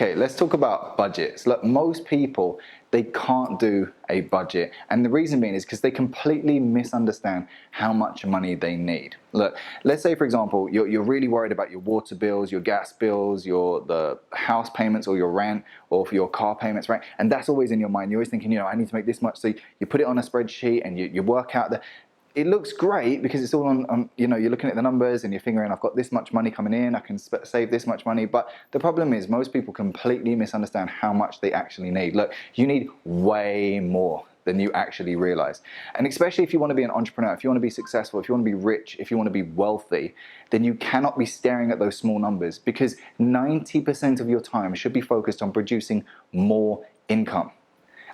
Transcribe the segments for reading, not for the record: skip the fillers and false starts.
Okay, let's talk about budgets. Look, most people, they can't do a budget. And the reason being is because they completely misunderstand how much money they need. Look, let's say, for example, you're really worried about your water bills, your gas bills, the house payments or your rent or for your car payments, right? And that's always in your mind. You're always thinking, I need to make this much. So you put it on a spreadsheet and you work out it looks great because it's all on, you're looking at the numbers and you're figuring, I've got this much money coming in, I can save this much money. But the problem is most people completely misunderstand how much they actually need. Look, you need way more than you actually realize. And especially if you want to be an entrepreneur, if you want to be successful, if you want to be rich, if you want to be wealthy, then you cannot be staring at those small numbers, because 90% of your time should be focused on producing more income.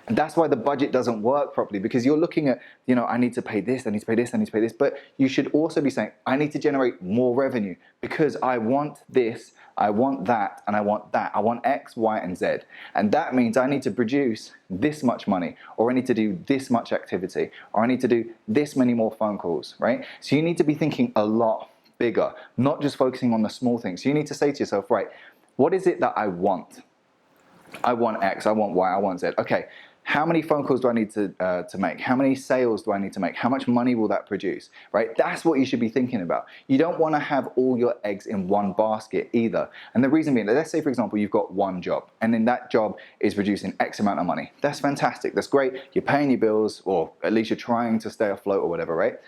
And that's why the budget doesn't work properly, because you're looking at, I need to pay this, I need to pay this, I need to pay this. But you should also be saying, I need to generate more revenue because I want this, I want that, and I want that. I want X, Y, and Z. And that means I need to produce this much money, or I need to do this much activity, or I need to do this many more phone calls, right? So you need to be thinking a lot bigger, not just focusing on the small things. So you need to say to yourself, right, what is it that I want? I want X, I want Y, I want Z. Okay. How many phone calls do I need to make? How many sales do I need to make? How much money will that produce, right? That's what you should be thinking about. You don't want to have all your eggs in one basket either. And the reason being, let's say, for example, you've got one job and then that job is producing X amount of money. That's fantastic. That's great. You're paying your bills, or at least you're trying to stay afloat or whatever, right?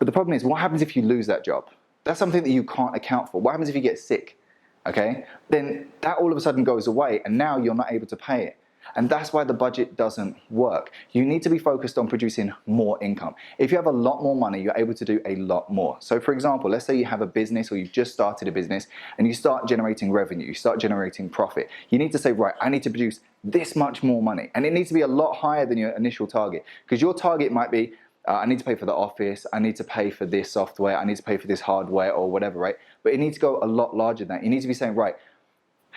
But the problem is, what happens if you lose that job? That's something that you can't account for. What happens if you get sick? Okay? Then that all of a sudden goes away and now you're not able to pay it. And that's why the budget doesn't work. You need to be focused on producing more income. If you have a lot more money, you're able to do a lot more. So for example, let's say you have a business, or you've just started a business and you start generating revenue, you start generating profit. You need to say, right, I need to produce this much more money. And it needs to be a lot higher than your initial target, because your target might be, I need to pay for the office, I need to pay for this software, I need to pay for this hardware or whatever, right? But it needs to go a lot larger than that. You need to be saying, right,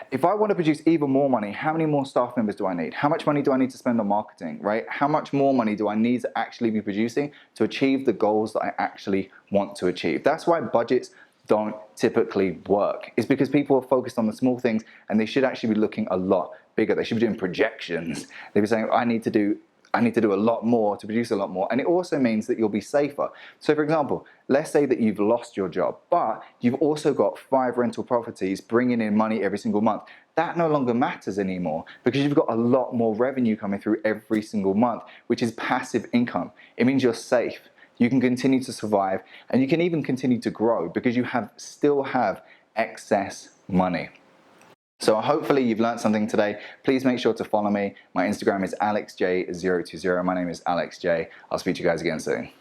if I want to produce even more money, how many more staff members do I need? How much money do I need to spend on marketing, right? How much more money do I need to actually be producing to achieve the goals that I actually want to achieve? That's why budgets don't typically work. It's because people are focused on the small things and they should actually be looking a lot bigger. They should be doing projections. They'd be saying, I need to do a lot more to produce a lot more. And it also means that you'll be safer. So for example, let's say that you've lost your job, but you've also got 5 rental properties bringing in money every single month. That no longer matters anymore, because you've got a lot more revenue coming through every single month, which is passive income. It means you're safe. You can continue to survive, and you can even continue to grow because you still have excess money. So hopefully you've learned something today. Please make sure to follow me. My Instagram is AlexJ020. My name is Alex J. I'll speak to you guys again soon.